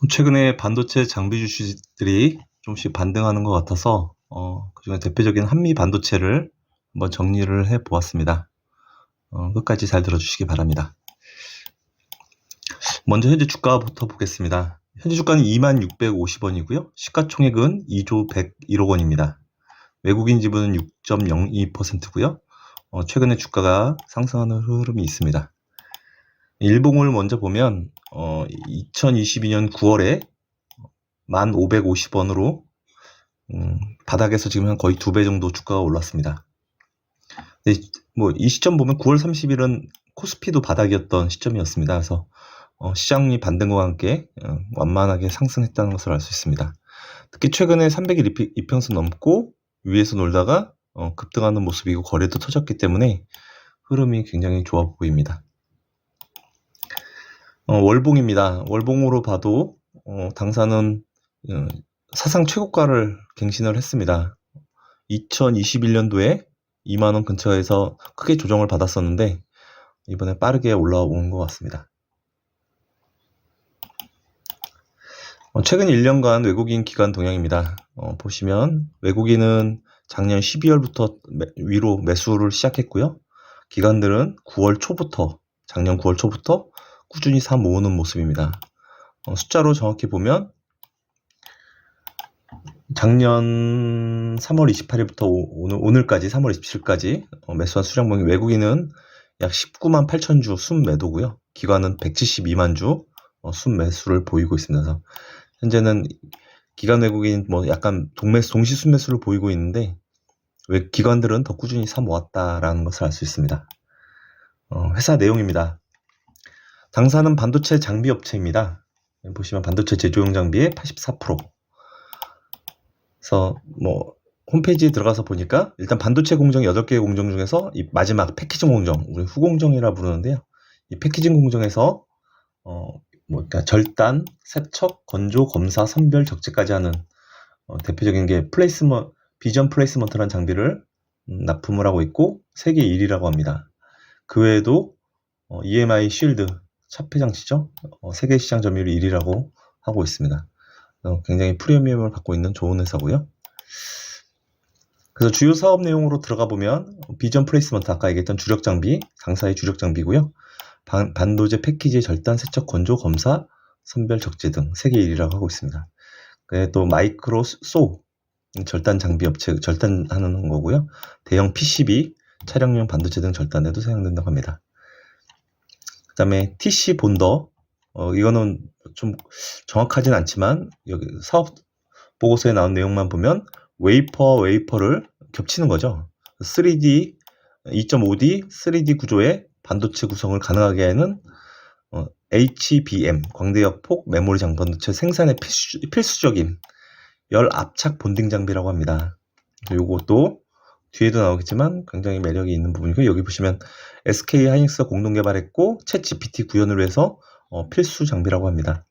최근에 반도체 장비 주식들이 좀씩 반등하는 것 같아서 그중에 대표적인 한미 반도체를 한번 정리를 해 보았습니다. 끝까지 잘 들어주시기 바랍니다. 먼저 현재 주가부터 보겠습니다. 현재 주가는 2650원이고요. 시가총액은 2조 101억 원입니다. 외국인 지분은 6.02%고요. 최근에 주가가 상승하는 흐름이 있습니다. 일봉을 먼저 보면 2022년 9월에 1,550원으로 바닥에서 지금 한 거의 2배 정도 주가가 올랐습니다. 근데 이 시점 보면 9월 30일은 코스피도 바닥이었던 시점이었습니다. 그래서 시장이 반등과 함께 완만하게 상승했다는 것을 알 수 있습니다. 특히 최근에 300일 이평선 넘고 위에서 놀다가 급등하는 모습이고 거래도 터졌기 때문에 흐름이 굉장히 좋아 보입니다. 월봉입니다. 월봉으로 봐도 당사는 사상 최고가를 갱신을 했습니다. 2021년도에 2만원 근처에서 크게 조정을 받았었는데 이번에 빠르게 올라온 것 같습니다. 최근 1년간 외국인 기관 동향입니다. 보시면 외국인은 작년 12월부터 위로 매수를 시작했고요. 기관들은 작년 9월 초부터 꾸준히 사 모으는 모습입니다. 숫자로 정확히 보면 작년 3월 28일부터 오늘까지 3월 27일까지 매수한 수량봉이 외국인은 약 19만 8천 주 순매도고요. 기관은 172만 주 순매수를 보이고 있습니다. 그래서 현재는 기관 외국인 약간 동시 순매수를 보이고 있는데 기관들은 더 꾸준히 사 모았다라는 것을 알 수 있습니다. 회사 내용입니다. 당사는 반도체 장비 업체입니다. 보시면 반도체 제조용 장비의 84%. 그래서 홈페이지에 들어가서 보니까 일단 반도체 공정 8개의 공정 중에서 이 마지막 패키징 공정, 우리 후공정이라 부르는데요. 이 패키징 공정에서 그러니까 절단, 세척, 건조, 검사, 선별, 적재까지 하는 대표적인 게 비전 플레이스먼트라는 장비를 납품을 하고 있고 세계 1위라고 합니다. 그 외에도 EMI 쉴드 차폐 장치죠. 세계 시장 점유율 1위라고 하고 있습니다. 굉장히 프리미엄을 갖고 있는 좋은 회사고요. 그래서 주요 사업 내용으로 들어가 보면 비전 플레이스먼트 아까 얘기했던 주력 장비, 당사의 주력 장비고요. 반도체 패키지 절단, 세척, 건조, 검사, 선별, 적재 등 세계 1위라고 하고 있습니다. 또 마이크로 소 절단 장비 업체 절단하는 거고요. 대형 PCB, 차량용 반도체 등 절단에도 사용된다고 합니다. 그 다음에 TC 본더, 이거는 좀 정확하진 않지만 여기 사업 보고서에 나온 내용만 보면 웨이퍼를 겹치는 거죠. 3D, 2.5D, 3D 구조의 반도체 구성을 가능하게 하는 HBM, 광대역폭 메모리 장반도체 생산에 필수적인 열 압착 본딩 장비라고 합니다. 요것도 뒤에도 나오겠지만 굉장히 매력이 있는 부분이고, 여기 보시면 SK 하이닉스가 공동 개발했고 챗 GPT 구현을 위해서 필수 장비라고 합니다.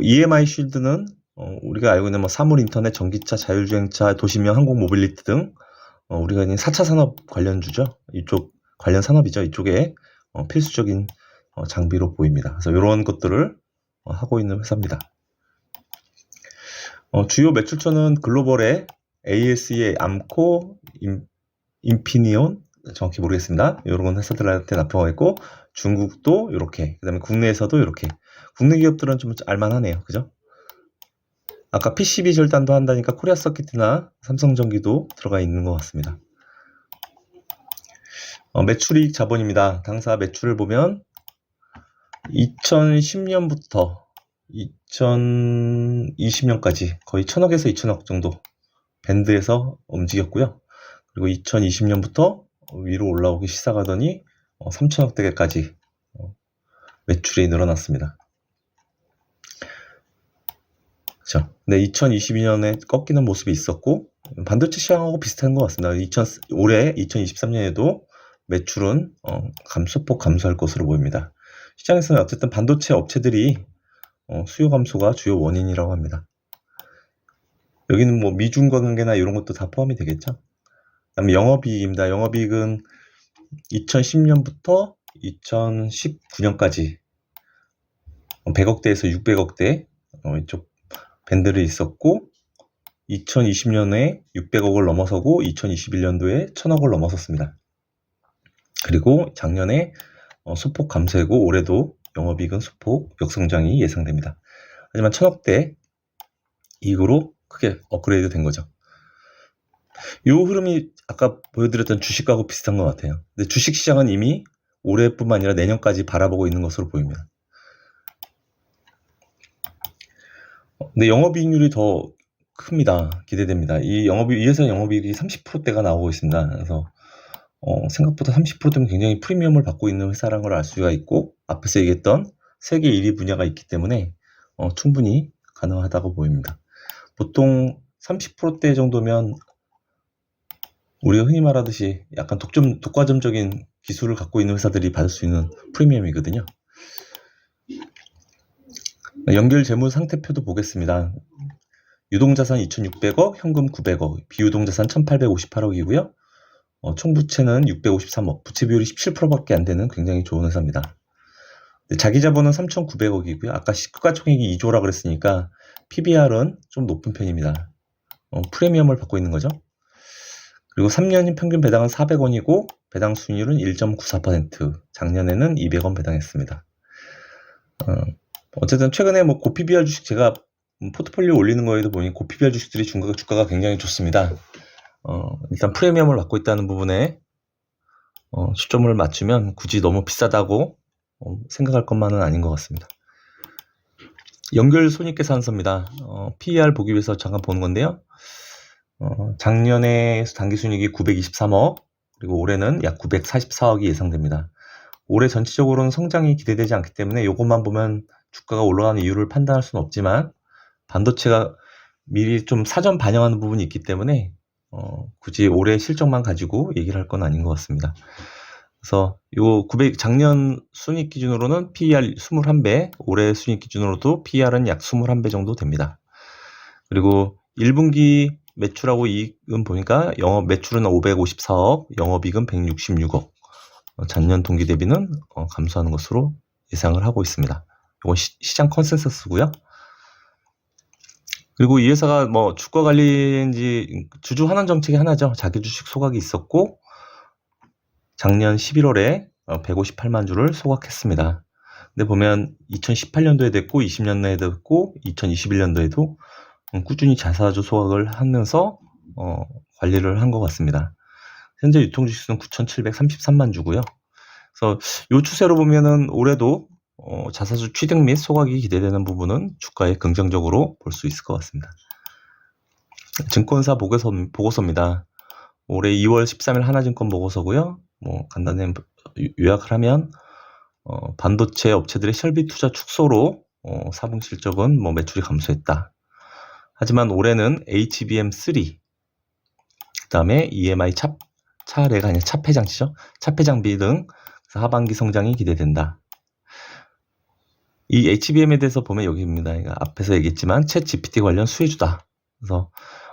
EMI 쉴드는 우리가 알고 있는 사물 인터넷, 전기차, 자율주행차, 도시명, 항공 모빌리티 등 우리가 있는 4차 산업 관련주죠. 이쪽 관련 산업이죠. 이쪽에 필수적인 장비로 보입니다. 그래서 이런 것들을 하고 있는 회사입니다. 주요 매출처는 글로벌의 ASE, 암코, 인피니온, 정확히 모르겠습니다. 이런 회사들한테 납품하고 있고, 중국도 이렇게, 그 다음에 국내에서도 이렇게. 국내 기업들은 좀 알만하네요. 그죠? 아까 PCB 절단도 한다니까 코리아 서킷이나 삼성전기도 들어가 있는 것 같습니다. 매출이익 자본입니다. 당사 매출을 보면 2010년부터 2020년까지 거의 1,000억에서 2,000억 정도 밴드에서 움직였고요. 그리고 2020년부터 위로 올라오기 시작하더니 3,000억대까지 매출이 늘어났습니다. 그렇죠. 근데 2022년에 꺾이는 모습이 있었고 반도체 시장하고 비슷한 것 같습니다. 올해 2023년에도 매출은 소폭 감소할 것으로 보입니다. 시장에서는 어쨌든 반도체 업체들이 수요 감소가 주요 원인이라고 합니다. 여기는 미중 관계나 이런 것도 다 포함이 되겠죠. 그다음에 영업이익입니다. 영업이익은 2010년부터 2019년까지 100억대에서 600억대 이쪽 밴드를 있었고 2020년에 600억을 넘어서고 2021년도에 1000억을 넘어섰습니다. 그리고 작년에 소폭 감소하고 올해도 영업이익은 소폭 역성장이 예상됩니다. 하지만 1000억대 이익으로 크게 업그레이드 된 거죠. 이 흐름이 아까 보여드렸던 주식하고 비슷한 것 같아요. 근데 주식시장은 이미 올해뿐만 아니라 내년까지 바라보고 있는 것으로 보입니다. 근데 영업이익률이 더 큽니다. 기대됩니다. 이 회사 영업이익이 30%대가 나오고 있습니다. 그래서 생각보다 30%대면 굉장히 프리미엄을 받고 있는 회사라는 걸 알 수가 있고, 앞에서 얘기했던 세계 1위 분야가 있기 때문에 충분히 가능하다고 보입니다. 보통 30%대 정도면 우리가 흔히 말하듯이 약간 독과점적인 기술을 갖고 있는 회사들이 받을 수 있는 프리미엄이거든요. 연결 재무 상태표도 보겠습니다. 유동자산 2,600억, 현금 900억, 비유동자산 1,858억이고요. 총부채는 653억, 부채 비율이 17%밖에 안 되는 굉장히 좋은 회사입니다. 자기자본은 3,900억이고요. 아까 시가총액이 2조라 그랬으니까 PBR은 좀 높은 편입니다. 프리미엄을 받고 있는 거죠. 그리고 3년인 평균 배당은 400원이고 배당 수익률은 1.94%, 작년에는 200원 배당했습니다. 어쨌든 최근에 고 PBR 주식 제가 포트폴리오 올리는 거에도 보니 고 PBR 주식들이 주가가 굉장히 좋습니다. 일단 프리미엄을 받고 있다는 부분에 초점을 맞추면 굳이 너무 비싸다고 생각할 것만은 아닌 것 같습니다. 연결 손익계산서입니다. PER 보기 위해서 잠깐 보는 건데요. 작년에 당기순이익이 923억, 그리고 올해는 약 944억이 예상됩니다. 올해 전체적으로는 성장이 기대되지 않기 때문에 이것만 보면 주가가 올라가는 이유를 판단할 수는 없지만, 반도체가 미리 좀 사전 반영하는 부분이 있기 때문에 굳이 올해 실적만 가지고 얘기를 할 건 아닌 것 같습니다. 그래서 작년 순이익 기준으로는 PER 21배, 올해 순이익 기준으로도 PER은 약 21배 정도 됩니다. 그리고 1분기 매출하고 이익은 보니까 영업 매출은 554억, 영업이익은 166억. 작년 동기 대비는 감소하는 것으로 예상을 하고 있습니다. 이건 시장 컨센서스고요. 그리고 이 회사가 주가 관리인지 주주 환원 정책이 하나죠. 자기 주식 소각이 있었고 작년 11월에 158만 주를 소각했습니다. 근데 보면 2018년도에 됐고 20년도에 됐고 2021년도에도 꾸준히 자사주 소각을 하면서 관리를 한 것 같습니다. 현재 유통 주식수는 9,733만 주고요. 그래서 이 추세로 보면은 올해도 자사주 취득 및 소각이 기대되는 부분은 주가에 긍정적으로 볼 수 있을 것 같습니다. 증권사 보고서입니다. 올해 2월 13일 하나증권 보고서고요. 간단히 요약을 하면 반도체 업체들의 설비 투자 축소로 4분기 실적은 매출이 감소했다. 하지만 올해는 HBM3, 그 다음에 EMI 차례가 아니라 차폐장치죠. 차폐장비 등 하반기 성장이 기대된다. 이 HBM에 대해서 보면 여기입니다. 앞에서 얘기했지만 챗 GPT 관련 수혜주다. 그래서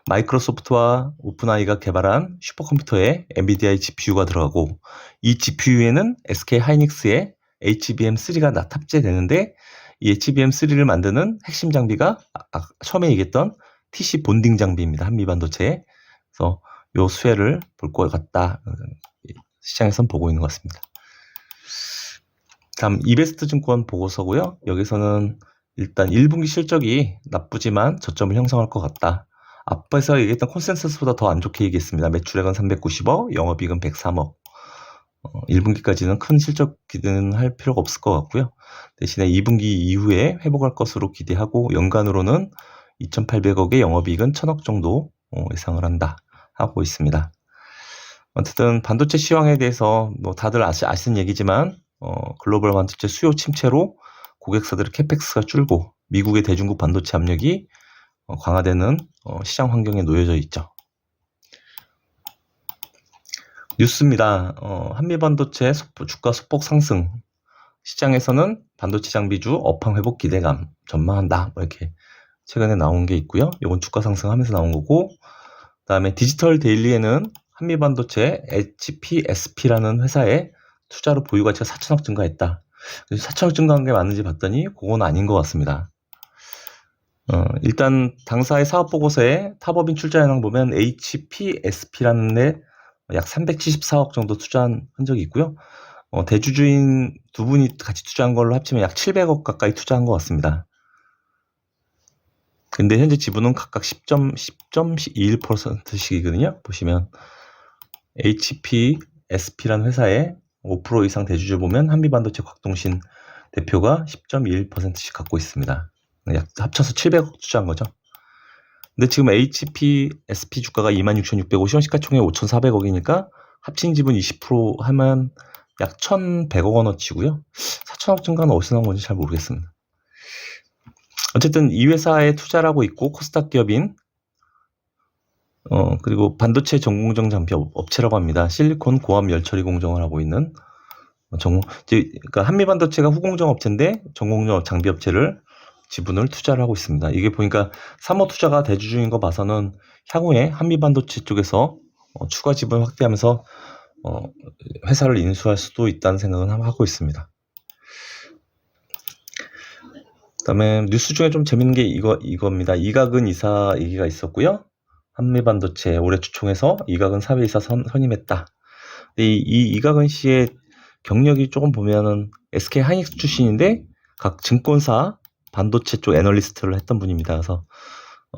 마이크로소프트와 오픈AI가 개발한 슈퍼컴퓨터에 엔비디아의 GPU가 들어가고, 이 GPU에는 SK 하이닉스의 HBM3가 탑재되는데, 이 HBM3를 만드는 핵심 장비가 처음에 얘기했던 TC 본딩 장비입니다. 한미반도체에. 그래서 요 수혜를 볼 것 같다. 시장에선 보고 있는 것 같습니다. 다음 이베스트 증권 보고서고요. 여기서는 일단 1분기 실적이 나쁘지만 저점을 형성할 것 같다. 앞에서 얘기했던 콘센서스보다 더 안 좋게 얘기했습니다. 매출액은 390억, 영업이익은 103억. 1분기까지는 큰 실적 기대는 할 필요가 없을 것 같고요. 대신에 2분기 이후에 회복할 것으로 기대하고, 연간으로는 2,800억의 영업이익은 1,000억 정도 예상을 한다 하고 있습니다. 어쨌든 반도체 시황에 대해서 다들 아시는 얘기지만 글로벌 반도체 수요 침체로 고객사들의 캐펙스가 줄고 미국의 대중국 반도체 압력이 강화되는 시장 환경에 놓여져 있죠. 뉴스입니다. 한미반도체 주가 소폭 상승. 시장에서는 반도체 장비주 업황 회복 기대감 전망한다. 이렇게 최근에 나온 게 있고요. 이건 주가 상승하면서 나온 거고, 그다음에 디지털 데일리에는 한미반도체 HPSP라는 회사의 투자로 보유 가치가 4천억 증가했다. 그래서 4천억 증가한 게 맞는지 봤더니 그건 아닌 것 같습니다. 일단 당사의 사업보고서에 타법인 출자 현황 보면 HPSP라는 데 약 374억 정도 투자한 흔적이 있고요. 대주주인 두 분이 같이 투자한 걸로 합치면 약 700억 가까이 투자한 것 같습니다. 근데 현재 지분은 각각 10.21%씩이거든요. 보시면 HPSP라는 회사에 5% 이상 대주주 보면 한미반도체 곽동신 대표가 10.21%씩 갖고 있습니다. 약 합쳐서 700억 투자한 거죠. 근데 지금 HPSP 주가가 26,650원, 시가총액 5,400억이니까 합친 지분 20% 하면 약 1,100억 원어치고요. 4천억 증가는 어디서 나온 건지 잘 모르겠습니다. 어쨌든 이 회사에 투자를 하고 있고 코스닥 기업인 그리고 반도체 전공정 장비 업체라고 합니다. 실리콘 고압 열 처리 공정을 하고 있는 그러니까 한미반도체가 후공정 업체인데 전공정 장비 업체를 지분을 투자를 하고 있습니다. 이게 보니까 사모 투자가 대주주인 거 봐서는 향후에 한미반도체 쪽에서 추가 지분 확대하면서 회사를 인수할 수도 있다는 생각은 하고 있습니다. 그다음에 뉴스 중에 좀 재밌는 게 이겁니다. 이각은 이사 얘기가 있었고요. 한미반도체 올해 추총에서 이각은 사회이사 선임했다. 이 이각은 씨의 경력이 조금 보면은 SK 하이닉스 출신인데 각 증권사 반도체 쪽 애널리스트를 했던 분입니다. 그래서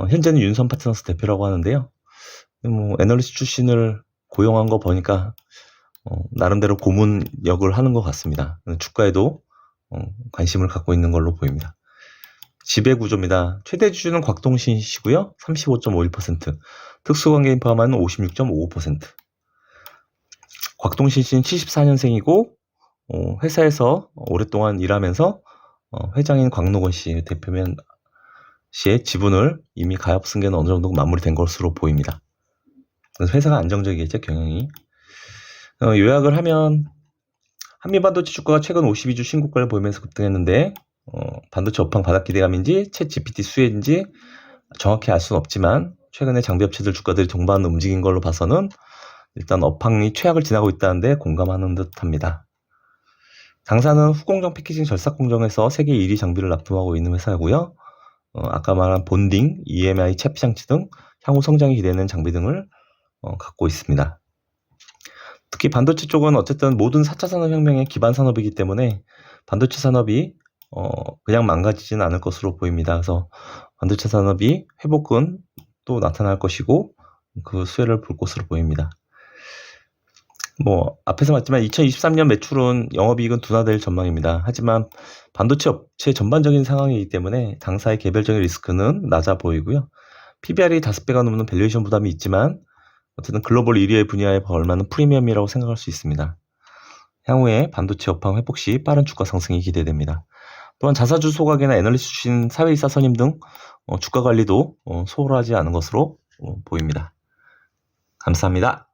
현재는 윤선 파트너스 대표라고 하는데요. 뭐 애널리스트 출신을 고용한 거 보니까 나름대로 고문 역을 하는 것 같습니다. 주가에도 관심을 갖고 있는 걸로 보입니다. 지배 구조입니다. 최대 주주는 곽동신 씨고요. 35.51%, 특수관계인 포함하는 56.55%. 곽동신 씨는 74년생이고 회사에서 오랫동안 일하면서 회장인 광노건 씨, 대표면 씨의 지분을 이미 가압 승계는 어느 정도 마무리된 것으로 보입니다. 그래서 회사가 안정적이겠죠, 경영이. 요약을 하면 한미반도체 주가가 최근 52주 신고가를 보이면서 급등했는데 반도체 업황 바닥 기대감인지 챗 GPT 수혜인지 정확히 알 수는 없지만 최근에 장비 업체들 주가들이 동반 움직인 걸로 봐서는 일단 업황이 최악을 지나고 있다는데 공감하는 듯합니다. 당사는 후공정 패키징 절삭 공정에서 세계 1위 장비를 납품하고 있는 회사고요. 아까 말한 본딩, EMI, 채피 장치 등 향후 성장이 기대되는 장비 등을 갖고 있습니다. 특히 반도체 쪽은 어쨌든 모든 4차 산업혁명의 기반 산업이기 때문에 반도체 산업이 그냥 망가지진 않을 것으로 보입니다. 그래서 반도체 산업이 회복은 또 나타날 것이고 그 수혜를 볼 것으로 보입니다. 뭐 앞에서 봤지만 2023년 매출은 영업이익은 둔화될 전망입니다. 하지만 반도체 업체 전반적인 상황이기 때문에 당사의 개별적인 리스크는 낮아 보이고요. PBR이 5배가 넘는 밸류에이션 부담이 있지만 어쨌든 글로벌 1위의 분야에 걸맞는 프리미엄이라고 생각할 수 있습니다. 향후에 반도체 업황 회복 시 빠른 주가 상승이 기대됩니다. 또한 자사주 소각이나 애널리스트 출신 사회이사 선임 등 주가 관리도 소홀하지 않은 것으로 보입니다. 감사합니다.